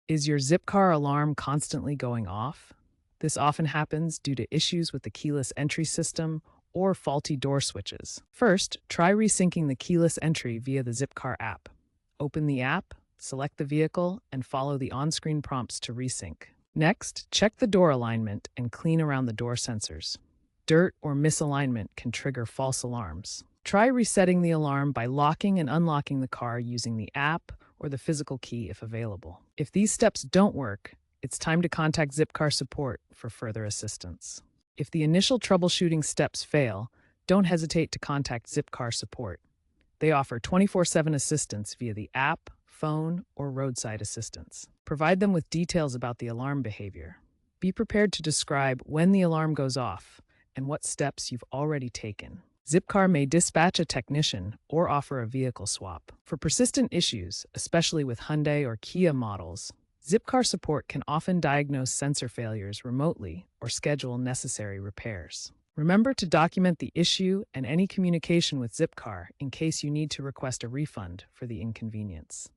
Is your Zipcar alarm constantly going off? This often happens due to issues with the keyless entry system or faulty door switches. First, try resyncing the keyless entry via the Zipcar app. Open the app, select the vehicle, and follow the on-screen prompts to resync. Next, check the door alignment and clean around the door sensors. Dirt or misalignment can trigger false alarms. Try resetting the alarm by locking and unlocking the car using the app or the physical key if available. If these steps don't work, it's time to contact Zipcar support for further assistance. If the initial troubleshooting steps fail, don't hesitate to contact Zipcar support. They offer 24/7 assistance via the app, phone, or roadside assistance. Provide them with details about the alarm behavior. Be prepared to describe when the alarm goes off and what steps you've already taken. Zipcar may dispatch a technician or offer a vehicle swap. For persistent issues, especially with Hyundai or Kia models, Zipcar support can often diagnose sensor failures remotely or schedule necessary repairs. Remember to document the issue and any communication with Zipcar in case you need to request a refund for the inconvenience.